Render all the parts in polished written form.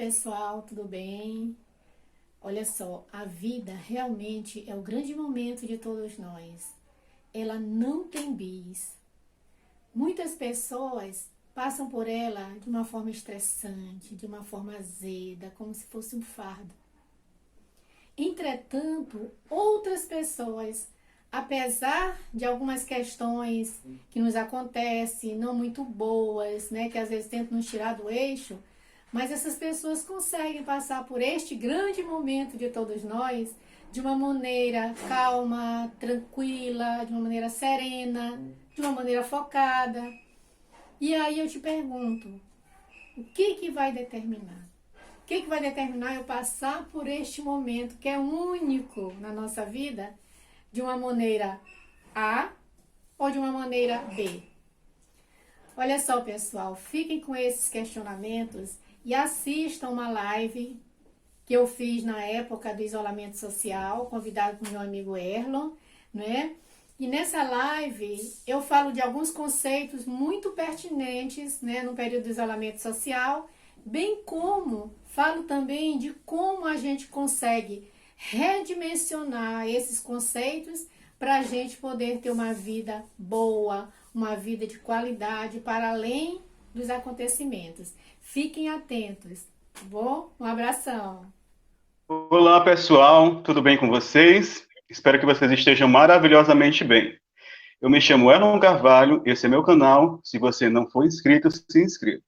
pessoal, tudo bem? Olha só, a vida realmente é o grande momento de todos nós. Ela não tem bis. Muitas pessoas passam por ela de uma forma estressante, de uma forma azeda, como se fosse um fardo. Entretanto, outras pessoas, apesar de algumas questões que nos acontecem, não muito boas, né, que às vezes tentam nos tirar do eixo, mas essas pessoas conseguem passar por este grande momento de todos nós de uma maneira calma, tranquila, de uma maneira serena, de uma maneira focada. E aí eu te pergunto, o que vai determinar? O que vai determinar eu passar por este momento que é único na nossa vida de uma maneira A ou de uma maneira B? Olha só, pessoal, fiquem com esses questionamentos e assistam uma live que eu fiz na época do isolamento social, convidado por meu amigo Erlon, né? E nessa live eu falo de alguns conceitos muito pertinentes, né, no período do isolamento social, bem como falo também de como a gente consegue redimensionar esses conceitos para a gente poder ter uma vida boa, uma vida de qualidade para além dos acontecimentos. Fiquem atentos, tá bom? Um abração. Olá, pessoal, tudo bem com vocês? Espero que vocês estejam maravilhosamente bem. Eu me chamo Elon Carvalho, esse é meu canal. Se você não for inscrito, se inscreva.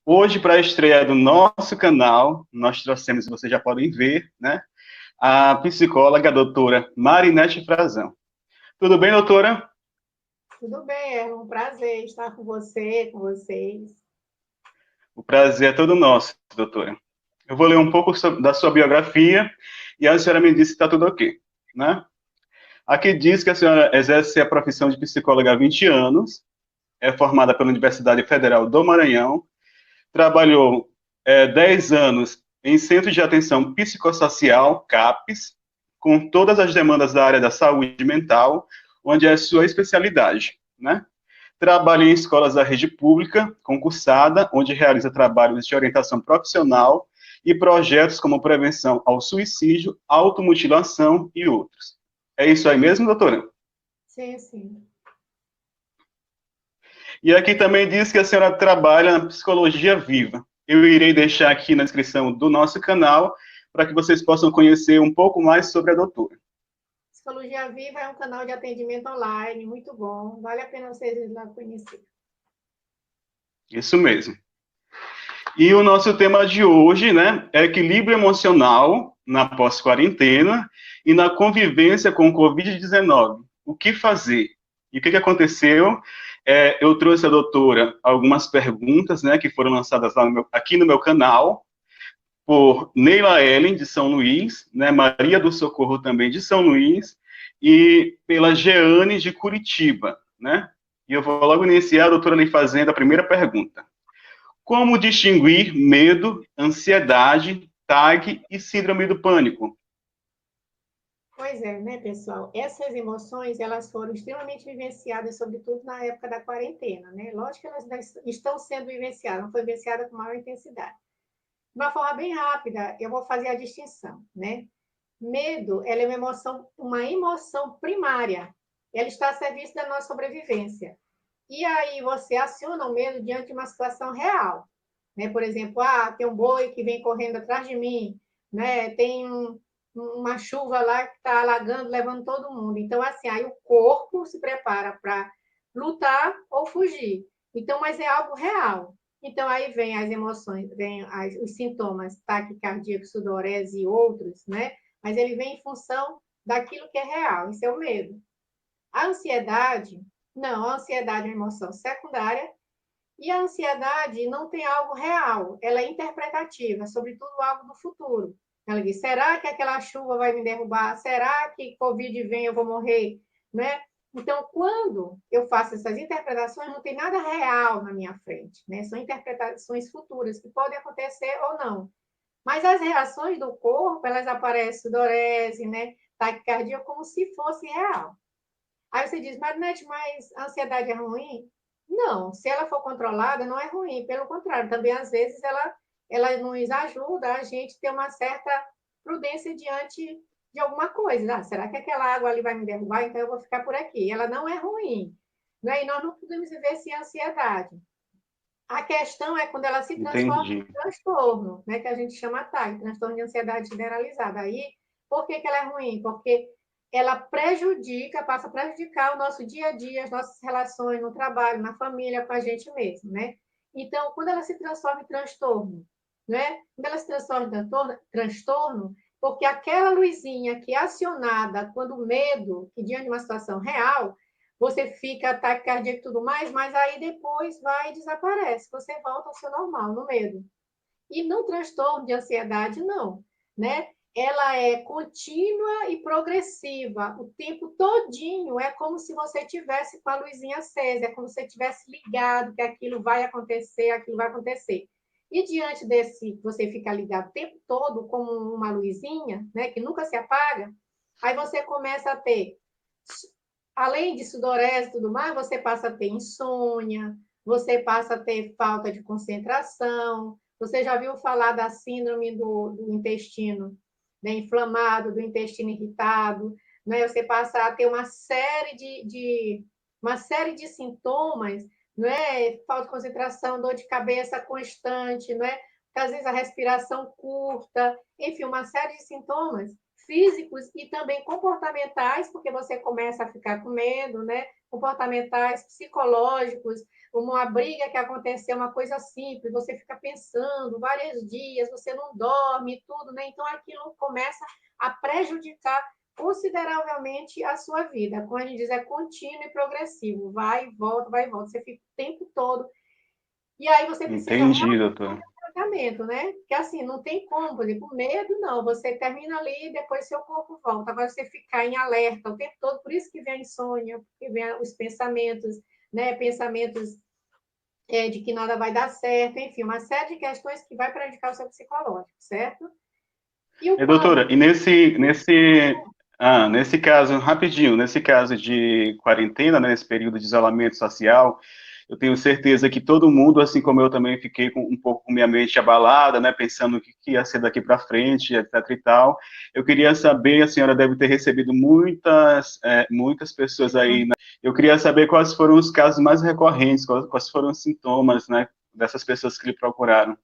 Hoje, para a estreia do nosso canal, nós trouxemos, vocês já podem ver, né, a psicóloga, a doutora Marinete Frazão. Tudo bem, doutora? Tudo bem, é um prazer estar com você, com vocês. O prazer é todo nosso, doutora. Eu vou ler um pouco da sua biografia e a senhora me disse se está tudo ok, né? Aqui diz que a senhora exerce a profissão de psicóloga há 20 anos, é formada pela Universidade Federal do Maranhão, trabalhou 10 anos em Centro de Atenção Psicossocial, CAPS, com todas as demandas da área da saúde mental, onde é sua especialidade, né? Trabalha em escolas da rede pública, concursada, onde realiza trabalhos de orientação profissional e projetos como prevenção ao suicídio, automutilação e outros. É isso aí mesmo, doutora? Sim, sim. E aqui também diz que a senhora trabalha na psicologia viva. Eu irei deixar aqui na descrição do nosso canal para que vocês possam conhecer um pouco mais sobre a doutora. Psicologia Viva é um canal de atendimento online, muito bão. Vale a pena vocês irem lá conhecer. Isso mesmo. E o nosso tema de hoje, né, é equilíbrio emocional na pós-quarentena e na convivência com o Covid-19. O que fazer? E o que aconteceu? Eu trouxe à doutora algumas perguntas, né, que foram lançadas lá aqui no meu canal, por Neila Ellen, de São Luís, né, Maria do Socorro também de São Luís, e pela Jeane de Curitiba, né? E eu vou logo iniciar, a doutora, lhe fazendo a primeira pergunta. Como distinguir medo, ansiedade, TAG e síndrome do pânico? Pois é, né, pessoal? Essas emoções, elas foram extremamente vivenciadas, sobretudo na época da quarentena, né? Lógico que elas ainda estão sendo vivenciadas, não foi vivenciada com maior intensidade. De uma forma bem rápida, eu vou fazer a distinção, né? Medo, ela é uma emoção primária. Ela está a serviço da nossa sobrevivência. E aí você aciona o medo diante de uma situação real, né? Por exemplo, tem um boi que vem correndo atrás de mim, né? Tem uma chuva lá que está alagando, levando todo mundo. Então, assim, aí o corpo se prepara para lutar ou fugir. Então, mas é algo real. Então, aí vem as emoções, vem os sintomas, taquicardia, sudorese e outros, né? Mas ele vem em função daquilo que é real, isso é o medo. A ansiedade, não, a ansiedade é uma emoção secundária e a ansiedade não tem algo real, ela é interpretativa, sobretudo algo do futuro. Ela diz: será que aquela chuva vai me derrubar? Será que Covid vem, eu vou morrer? Né? Então, quando eu faço essas interpretações, não tem nada real na minha frente, né? São interpretações futuras que podem acontecer ou não. Mas as reações do corpo, elas aparecem sudorese, né? Taquicardia, como se fosse real. Aí você diz, mas a ansiedade é ruim? Não, se ela for controlada, não é ruim, pelo contrário, também às vezes ela ela nos ajuda a gente ter uma certa prudência diante de alguma coisa. Ah, será que aquela água ali vai me derrubar? Então eu vou ficar por aqui. Ela não é ruim, né? E nós não podemos viver sem ansiedade. A questão é quando ela se transforma Entendi. em transtorno, né, que a gente chama TAG, transtorno de ansiedade generalizada. Aí, por que ela é ruim? Porque ela prejudica, passa a prejudicar o nosso dia a dia, as nossas relações no trabalho, na família, com a gente mesmo, né? Então, quando ela se transforma em transtorno, né? Quando ela se transforma em transtorno, porque aquela luzinha que é acionada quando o medo, que diante de uma situação real, você fica ataque cardíaco e tudo mais, mas aí depois vai e desaparece, você volta ao seu normal, no medo. E no transtorno de ansiedade, não, né? Ela é contínua e progressiva, o tempo todinho, é como se você tivesse com a luzinha acesa, é como se você tivesse ligado que aquilo vai acontecer, aquilo vai acontecer. E diante desse, você fica ligado o tempo todo como uma luzinha, né, que nunca se apaga, aí você começa a ter, além de sudorese e tudo mais, você passa a ter insônia, você passa a ter falta de concentração. Você já viu falar da síndrome do intestino, né, inflamado, do intestino irritado, né? Você passa a ter uma série de sintomas, não é? Falta de concentração, dor de cabeça constante, não é? Às vezes a respiração curta, enfim, uma série de sintomas físicos e também comportamentais, porque você começa a ficar com medo, né? Comportamentais, psicológicos, uma briga que aconteceu, uma coisa simples, você fica pensando vários dias, você não dorme, tudo, né? Então aquilo começa a prejudicar consideravelmente a sua vida. Como a gente diz, é contínuo e progressivo, vai e volta, você fica o tempo todo. E aí você precisa Entendi, doutor. tratamento, né? Que assim, não tem como, por exemplo, medo, não. Você termina ali e depois seu corpo volta. Agora, você ficar em alerta o tempo todo, por isso que vem a insônia, porque vem os pensamentos, né? Pensamentos de que nada vai dar certo, enfim, uma série de questões que vai prejudicar o seu psicológico, certo? E o Doutora, pânico? e nesse caso, rapidinho, nesse caso de quarentena, né, nesse período de isolamento social, eu tenho certeza que todo mundo, assim como eu também, fiquei com, um pouco com minha mente abalada, né, pensando o que ia ser daqui para frente, etc e tal. Eu queria saber, a senhora deve ter recebido muitas pessoas aí, né? Eu queria saber quais foram os casos mais recorrentes, quais foram os sintomas, né, dessas pessoas que lhe procuraram.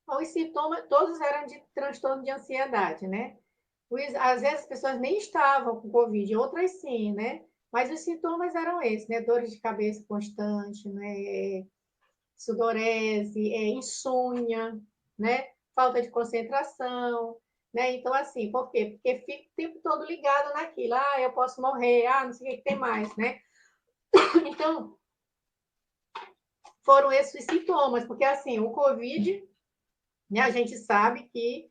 Os sintomas, todos eram de transtorno de ansiedade, né? Às vezes as pessoas nem estavam com Covid, outras sim, né? Mas os sintomas eram esses, né? Dores de cabeça constante, né? Sudorese, insônia, né? Falta de concentração, né? Então, assim, por quê? Porque fica o tempo todo ligado naquilo. Ah, eu posso morrer, não sei o que tem mais, né? Então, foram esses sintomas, porque, assim, o Covid, né, a gente sabe que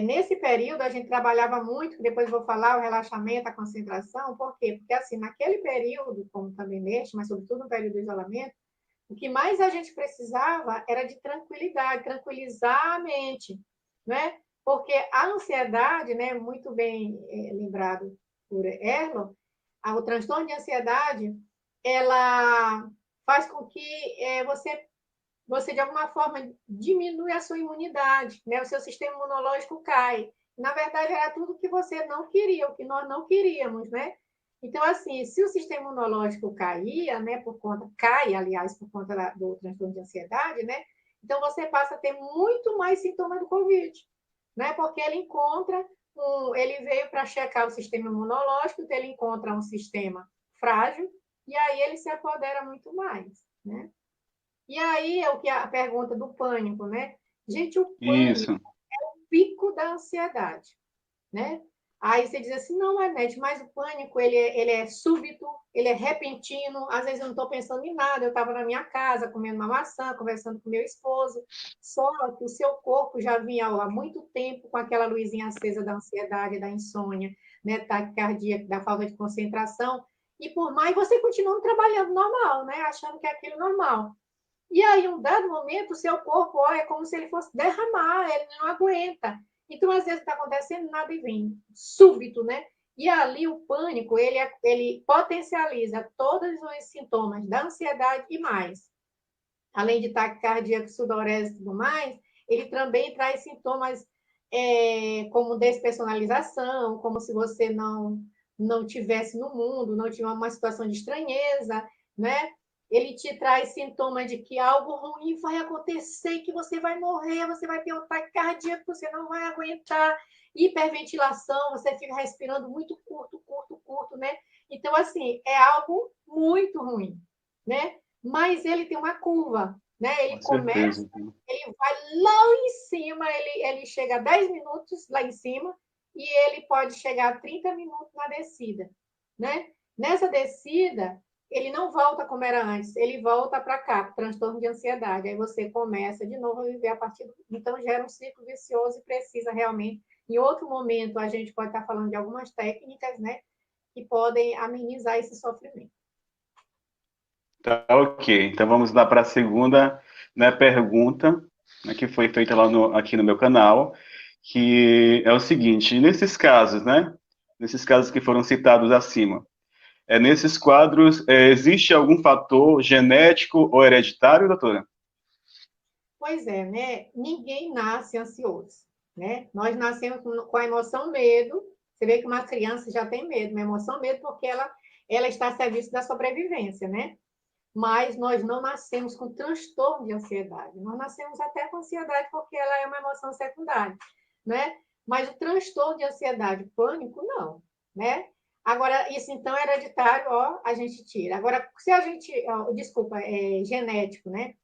nesse período a gente trabalhava muito, que depois vou falar, o relaxamento, a concentração, por quê? Porque, assim, naquele período, como também neste, mas sobretudo no período do isolamento, o que mais a gente precisava era de tranquilidade, tranquilizar a mente, né? Porque a ansiedade, né, muito bem lembrado por Erlon, o transtorno de ansiedade, ela faz com que você de alguma forma diminui a sua imunidade, né? O seu sistema imunológico cai. Na verdade, era tudo que você não queria, o que nós não queríamos, né? Então, assim, se o sistema imunológico caía, né, cai, aliás, por conta do transtorno de ansiedade, né? Então você passa a ter muito mais sintomas do Covid, né? Porque ele veio para checar o sistema imunológico, então ele encontra um sistema frágil e aí ele se apodera muito mais, né? E aí é o que a pergunta do pânico, né? Gente, o pânico Isso. é o pico da ansiedade, né? Aí você diz assim, não, Anete, mas o pânico, ele é súbito, ele é repentino, às vezes eu não estou pensando em nada, eu estava na minha casa, comendo uma maçã, conversando com meu esposo, só que o seu corpo já vinha há muito tempo com aquela luzinha acesa da ansiedade, da insônia, né, taquicardia, da falta de concentração, e por mais você continua trabalhando normal, né, achando que é aquilo normal. E aí, em um dado momento, o seu corpo é como se ele fosse derramar, ele não aguenta. Então, às vezes, está acontecendo nada e vem, súbito, né? E ali o pânico, ele potencializa todos os sintomas da ansiedade e mais. além de taquicardia, sudorese e tudo mais, ele também traz sintomas como despersonalização, como se você não tivesse no mundo, não tivesse uma situação de estranheza, né? Ele te traz sintomas de que algo ruim vai acontecer, que você vai morrer, você vai ter um ataque cardíaco, você não vai aguentar, hiperventilação, você fica respirando muito curto, né? Então, assim, é algo muito ruim, né? Mas ele tem uma curva, né? Ele Com começa, certeza. ele vai lá em cima, ele chega a 10 minutos lá em cima e ele pode chegar a 30 minutos na descida, né? Nessa descida, ele não volta como era antes, ele volta para cá, transtorno de ansiedade. Aí você começa de novo a viver a partir do... Então, gera um ciclo vicioso e precisa realmente... Em outro momento, a gente pode estar falando de algumas técnicas, né, que podem amenizar esse sofrimento. Tá, ok. Então vamos lá para a segunda, né, pergunta, né, que foi feita lá aqui no meu canal, que é o seguinte: nesses casos, né, nesses casos que foram citados acima, nesses quadros, existe algum fator genético ou hereditário, doutora? Pois é, né? Ninguém nasce ansioso, né? Nós nascemos com a emoção medo. Você vê que uma criança já tem medo, uma emoção medo, porque ela está a serviço da sobrevivência, né? Mas nós não nascemos com transtorno de ansiedade. Nós nascemos até com ansiedade porque ela é uma emoção secundária, né? Mas o transtorno de ansiedade, pânico, não, né? Agora, isso então é hereditário, ó, a gente tira. Agora, se a gente, ó, desculpa, é genético, né?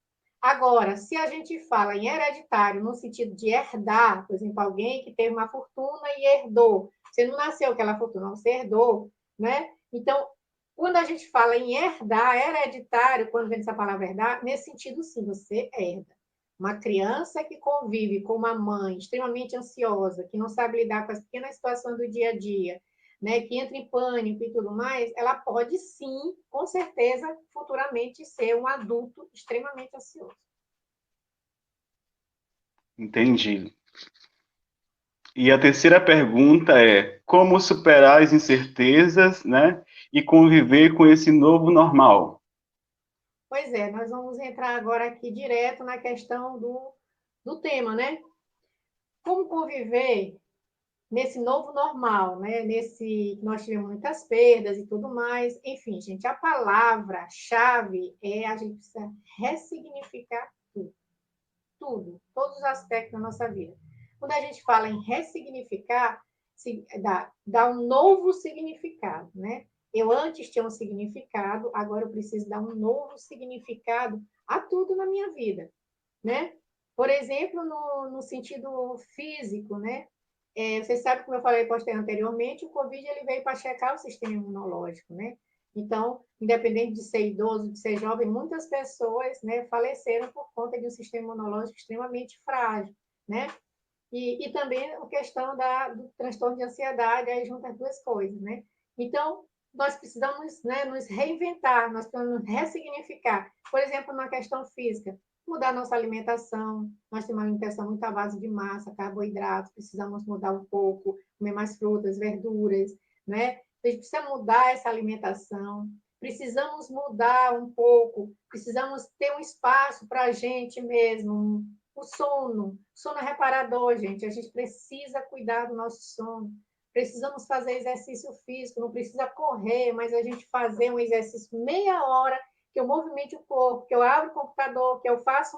Agora, se a gente fala em hereditário no sentido de herdar, por exemplo, alguém que teve uma fortuna e herdou, você não nasceu com aquela fortuna, você herdou, né? Então, quando a gente fala em herdar, hereditário, quando vem essa palavra herdar, nesse sentido, sim, você herda. Uma criança que convive com uma mãe extremamente ansiosa, que não sabe lidar com as pequenas situações do dia a dia, né, que entra em pânico e tudo mais, ela pode sim, com certeza, futuramente ser um adulto extremamente ansioso. Entendi. E a terceira pergunta é: como superar as incertezas, né, e conviver com esse novo normal? Pois é, nós vamos entrar agora aqui direto na questão do tema, né? Como conviver nesse novo normal, né? Nesse que nós tivemos muitas perdas e tudo mais. Enfim, gente, a palavra-chave é a gente precisa ressignificar tudo, todos os aspectos da nossa vida. Quando a gente fala em ressignificar, dá um novo significado, né? Eu antes tinha um significado, agora eu preciso dar um novo significado a tudo na minha vida, né? Por exemplo, no sentido físico, né? Você sabe, como eu falei postei anteriormente, o Covid ele veio para checar o sistema imunológico, né? Então, independente de ser idoso, de ser jovem, muitas pessoas, né, faleceram por conta de um sistema imunológico extremamente frágil, né? E também a questão do transtorno de ansiedade, aí junta as duas coisas, né? Então, nós precisamos, né, nos reinventar, nós precisamos nos ressignificar. Por exemplo, na questão física, mudar nossa alimentação. Nós temos uma alimentação muito à base de massa, carboidratos, precisamos mudar um pouco, comer mais frutas, verduras, né? A gente precisa mudar essa alimentação, precisamos mudar um pouco, precisamos ter um espaço para a gente mesmo, o sono é reparador, gente. A gente precisa cuidar do nosso sono. Precisamos fazer exercício físico, não precisa correr, mas a gente fazer um exercício meia hora, que eu movimente o corpo, que eu abro o computador, que eu faça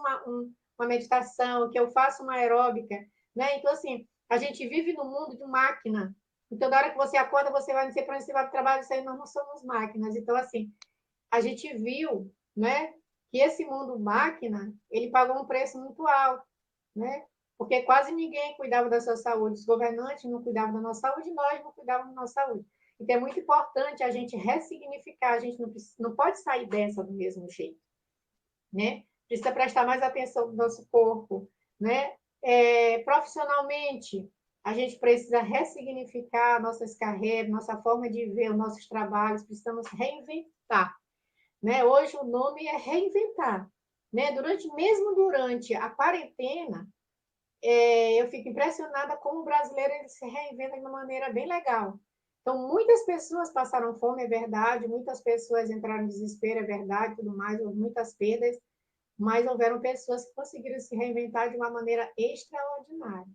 uma meditação, que eu faça uma aeróbica, né? Então, assim, a gente vive no mundo de máquina. Então, da hora que você acorda, você vai, não sei para onde você vai para o trabalho, isso aí nós não somos máquinas. Então, assim, a gente viu, né, que esse mundo máquina, ele pagou um preço muito alto, né? Porque quase ninguém cuidava da sua saúde, os governantes não cuidavam da nossa saúde, nós não cuidávamos da nossa saúde. Então é muito importante a gente ressignificar, a gente não pode sair dessa do mesmo jeito, né? Precisa prestar mais atenção no nosso corpo, né? Profissionalmente, a gente precisa ressignificar nossas carreiras, nossa forma de ver os nossos trabalhos, precisamos reinventar, né? Hoje o nome é reinventar, né? Mesmo durante a quarentena, eu fico impressionada como o brasileiro ele se reinventa de uma maneira bem legal. Então, muitas pessoas passaram fome, é verdade, muitas pessoas entraram em desespero, é verdade, tudo mais, houve muitas perdas, mas houveram pessoas que conseguiram se reinventar de uma maneira extraordinária,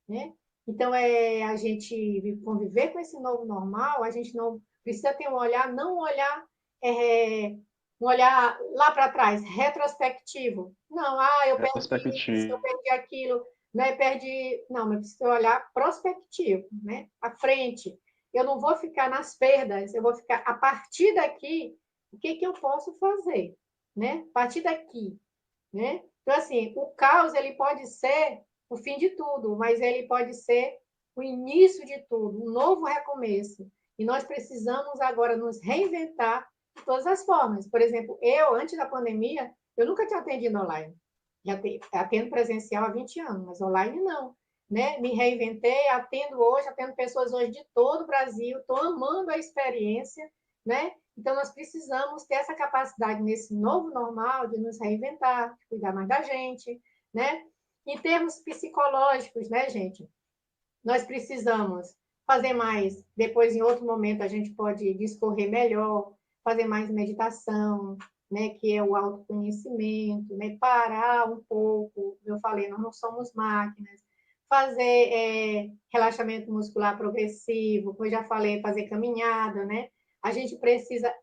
né? Então, a gente conviver com esse novo normal, a gente não precisa ter um olhar, não um olhar, é, um olhar lá para trás, retrospectivo. Não, eu perdi isso, eu Retrospectiva. perdi aquilo, né? Perdi. Não, mas precisa olhar prospectivo, né? À frente. Eu não vou ficar nas perdas, eu vou ficar a partir daqui, o que eu posso fazer, né? A partir daqui, né? Então, assim, o caos ele pode ser o fim de tudo, mas ele pode ser o início de tudo, um novo recomeço. E nós precisamos agora nos reinventar de todas as formas. Por exemplo, eu, antes da pandemia, eu nunca tinha atendido online. Já atendo presencial há 20 anos, mas online não. Né? Me reinventei, atendo hoje, atendo pessoas hoje de todo o Brasil, estou amando a experiência, né? Então, nós precisamos ter essa capacidade nesse novo normal de nos reinventar, de cuidar mais da gente, né? Em termos psicológicos, né, gente? Nós precisamos fazer mais. Depois, em outro momento, a gente pode discorrer melhor, fazer mais meditação, né, que é o autoconhecimento, né, parar um pouco. Eu falei, nós não somos máquinas. Fazer relaxamento muscular progressivo, como eu já falei, fazer caminhada, né? A gente precisa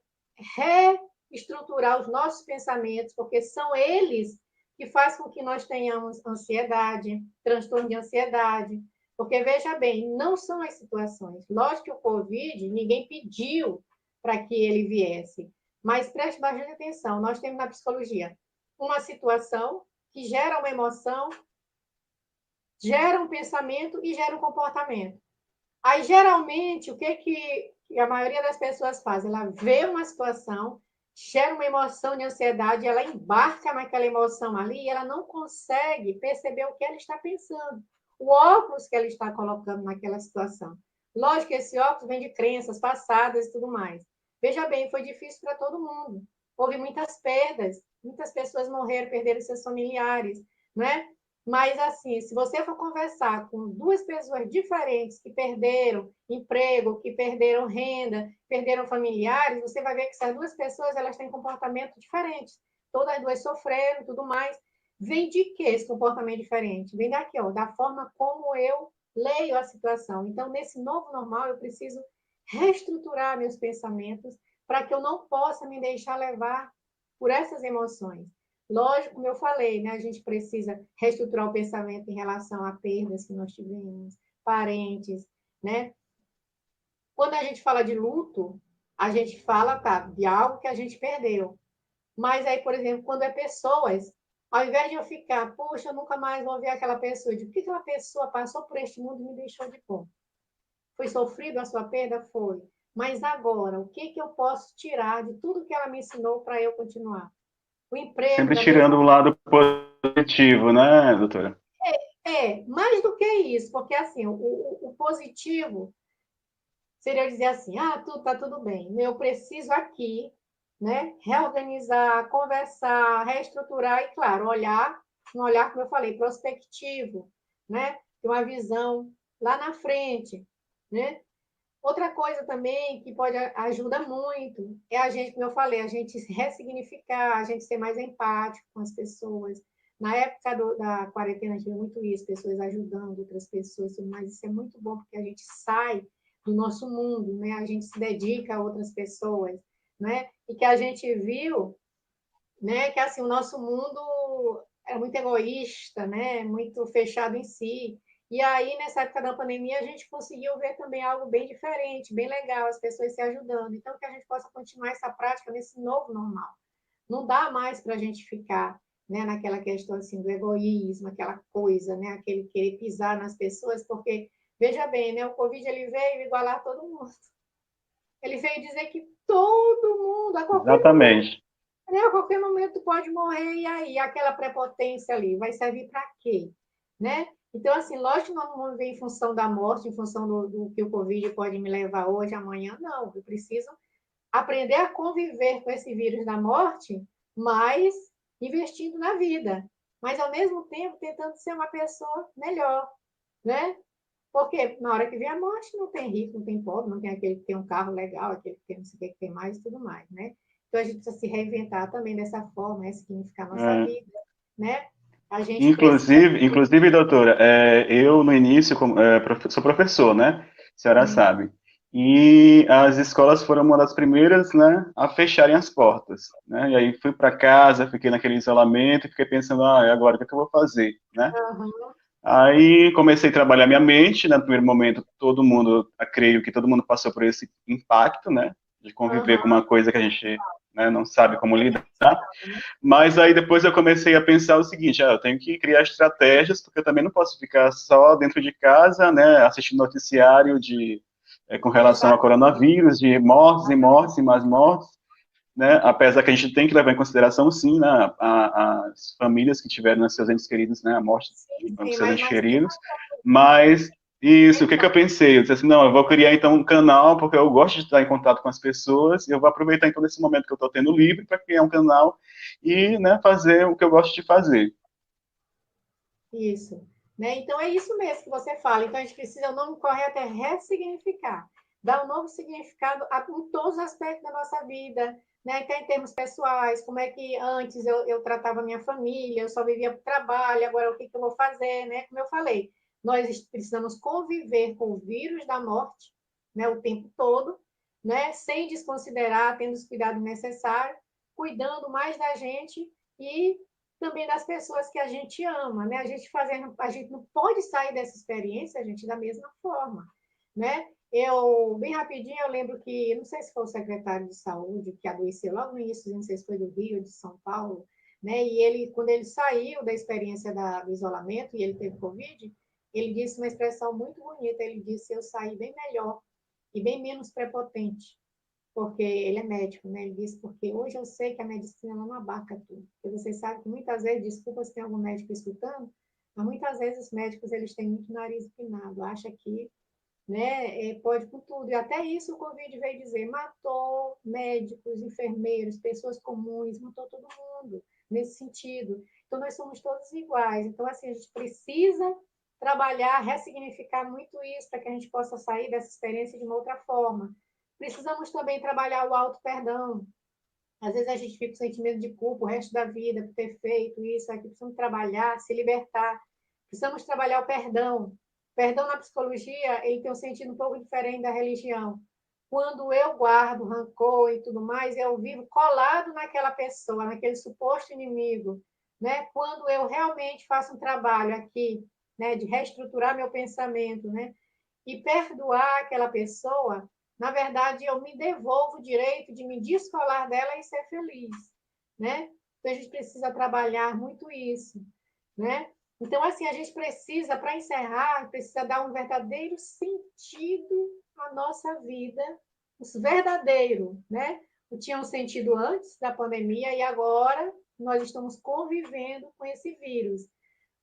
reestruturar os nossos pensamentos, porque são eles que fazem com que nós tenhamos ansiedade, transtorno de ansiedade, porque, veja bem, não são as situações. Lógico que o Covid, ninguém pediu para que ele viesse. Mas preste bastante atenção. Nós temos na psicologia uma situação que gera uma emoção, gera um pensamento e gera um comportamento. Aí, geralmente, o que a maioria das pessoas faz? Ela vê uma situação, gera uma emoção de ansiedade, ela embarca naquela emoção ali e ela não consegue perceber o que ela está pensando, o óculos que ela está colocando naquela situação. Lógico que esse óculos vem de crenças passadas e tudo mais. Veja bem, foi difícil para todo mundo. Houve muitas perdas, muitas pessoas morreram, perderam seus familiares, né? Mas, assim, se você for conversar com duas pessoas diferentes que perderam emprego, que perderam renda, perderam familiares, você vai ver que essas duas pessoas elas têm comportamento diferentes. Todas duas sofreram e tudo mais. Vem de que esse comportamento diferente? Vem daqui, ó, da forma como eu leio a situação. Então, nesse novo normal, eu preciso reestruturar meus pensamentos para que eu não possa me deixar levar por essas emoções. Lógico, como eu falei, né, a gente precisa reestruturar o pensamento em relação a perdas que nós tivemos, parentes, né? Quando a gente fala de luto, a gente fala, tá, de algo que a gente perdeu. Mas aí, por exemplo, quando é pessoas, ao invés de eu ficar, poxa, eu nunca mais vou ver aquela pessoa, eu digo, o que aquela pessoa passou por este mundo e me deixou de bom? Foi sofrido a sua perda? Foi. Mas agora, o que eu posso tirar de tudo que ela me ensinou para eu continuar? O emprego, Sempre da mesma. tirando o lado positivo, né, doutora? Mais do que isso, porque assim, o positivo seria dizer assim, tudo tá tudo bem, eu preciso aqui, né, reorganizar, conversar, reestruturar e, claro, olhar, um olhar, como eu falei, prospectivo, né, ter uma visão lá na frente, né. Outra coisa também que pode ajuda muito é a gente, como eu falei, a gente ressignificar, a gente ser mais empático com as pessoas. Na época da quarentena, a gente viu muito isso, pessoas ajudando outras pessoas, mas isso é muito bom porque a gente sai do nosso mundo, né? A gente se dedica a outras pessoas, né? E que a gente viu, né, que assim o nosso mundo é muito egoísta, né? Muito fechado em si. E aí, nessa época da pandemia, a gente conseguiu ver também algo bem diferente, bem legal, as pessoas se ajudando. Então, que a gente possa continuar essa prática nesse novo normal. Não dá mais para a gente ficar, né, naquela questão assim, do egoísmo, aquela coisa, né, aquele querer pisar nas pessoas, porque, veja bem, né, o Covid ele veio igualar todo mundo. Ele veio dizer que todo mundo, Exatamente. a qualquer momento pode morrer, e aí aquela prepotência ali vai servir para quê? Né? Então, assim, lógico que nós não vamos ver em função da morte, em função do que o Covid pode me levar hoje, amanhã, não. Eu preciso aprender a conviver com esse vírus da morte, mas investindo na vida. Mas, ao mesmo tempo, tentando ser uma pessoa melhor, né? Porque na hora que vem a morte, não tem rico, não tem pobre, não tem aquele que tem um carro legal, aquele que tem não sei o que tem mais e tudo mais, né? Então, a gente precisa se reinventar também dessa forma, significar a nossa vida, né? A gente Inclusive, doutora, eu no início sou professor, né? A senhora sabe. E as escolas foram uma das primeiras, né, a fecharem as portas, né? E aí fui para casa, fiquei naquele isolamento e fiquei pensando, agora o que é que eu vou fazer, né? Uhum. Aí comecei a trabalhar minha mente, né? No primeiro momento, creio que todo mundo passou por esse impacto, né? De conviver com uma coisa que a gente, né, não sabe como lidar. Mas aí depois eu comecei a pensar o seguinte, eu tenho que criar estratégias, porque eu também não posso ficar só dentro de casa, né, assistindo noticiário com relação ao coronavírus, de mortes e mortes e mais mortes, né, apesar que a gente tem que levar em consideração, sim, né, as famílias que tiveram, né, seus entes queridos, né, a morte dos seus entes queridos, mas isso, o que eu pensei? Eu disse assim, não, eu vou criar então um canal, porque eu gosto de estar em contato com as pessoas, e eu vou aproveitar então esse momento que eu estou tendo livre para criar um canal e, né, fazer o que eu gosto de fazer. Isso. Né? Então, é isso mesmo que você fala. Então, a gente precisa, o nome correto é ressignificar. Dar um novo significado em todos os aspectos da nossa vida, né? Então, em termos pessoais, como é que antes eu tratava minha família, eu só vivia para o trabalho, agora o que eu vou fazer, né? Como eu falei, nós precisamos conviver com o vírus da morte, né? O tempo todo, né? Sem desconsiderar, tendo os cuidados necessários, cuidando mais da gente e também das pessoas que a gente ama, né? A gente não pode sair dessa experiência, a gente, da mesma forma, né? Bem rapidinho, eu lembro que, não sei se foi o secretário de saúde que adoeceu logo no início, não sei se foi do Rio, de São Paulo, né? E ele, quando ele saiu da experiência do isolamento e ele teve Covid, ele disse uma expressão muito bonita, ele disse, eu saí bem melhor e bem menos prepotente, porque ele é médico, né? Ele disse, porque hoje eu sei que a medicina não abarca tudo. Porque vocês sabem que muitas vezes, desculpa se tem algum médico escutando, mas muitas vezes os médicos eles têm muito nariz empinado, acha que, né, pode com tudo. E até isso o Covid veio dizer, matou médicos, enfermeiros, pessoas comuns, matou todo mundo nesse sentido. Então nós somos todos iguais. Então assim, a gente precisa trabalhar, ressignificar muito isso para que a gente possa sair dessa experiência de uma outra forma. Precisamos também trabalhar o auto-perdão. Às vezes a gente fica com sentimento de culpa o resto da vida por ter feito isso, aqui. Precisamos trabalhar, se libertar. Precisamos trabalhar o perdão. O perdão na psicologia, ele tem um sentido um pouco diferente da religião. Quando eu guardo rancor e tudo mais, eu vivo colado naquela pessoa, naquele suposto inimigo. Né? Quando eu realmente faço um trabalho aqui, né, de reestruturar meu pensamento, né, e perdoar aquela pessoa, na verdade, eu me devolvo o direito de me descolar dela e ser feliz, né? Então, a gente precisa trabalhar muito isso, né? Então, assim, a gente precisa, para encerrar, precisa dar um verdadeiro sentido à nossa vida, o verdadeiro, né? Tinha um sentido antes da pandemia e agora nós estamos convivendo com esse vírus.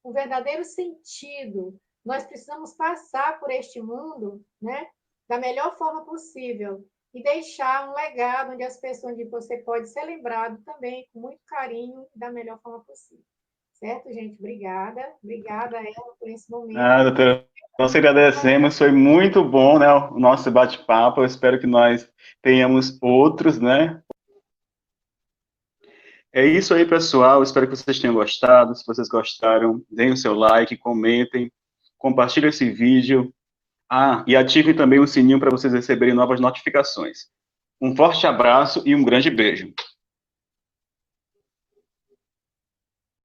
Um verdadeiro sentido. Nós precisamos passar por este mundo, né, da melhor forma possível e deixar um legado onde você pode ser lembrado também com muito carinho e da melhor forma possível. Certo, gente? Obrigada. Obrigada, Ela, por esse momento. Doutora, nós agradecemos, foi muito bom, né, o nosso bate-papo, eu espero que nós tenhamos outros, né. É isso aí, pessoal, espero que vocês tenham gostado, se vocês gostaram, deem o seu like, comentem, compartilhem esse vídeo, e ativem também o sininho para vocês receberem novas notificações. Um forte abraço e um grande beijo.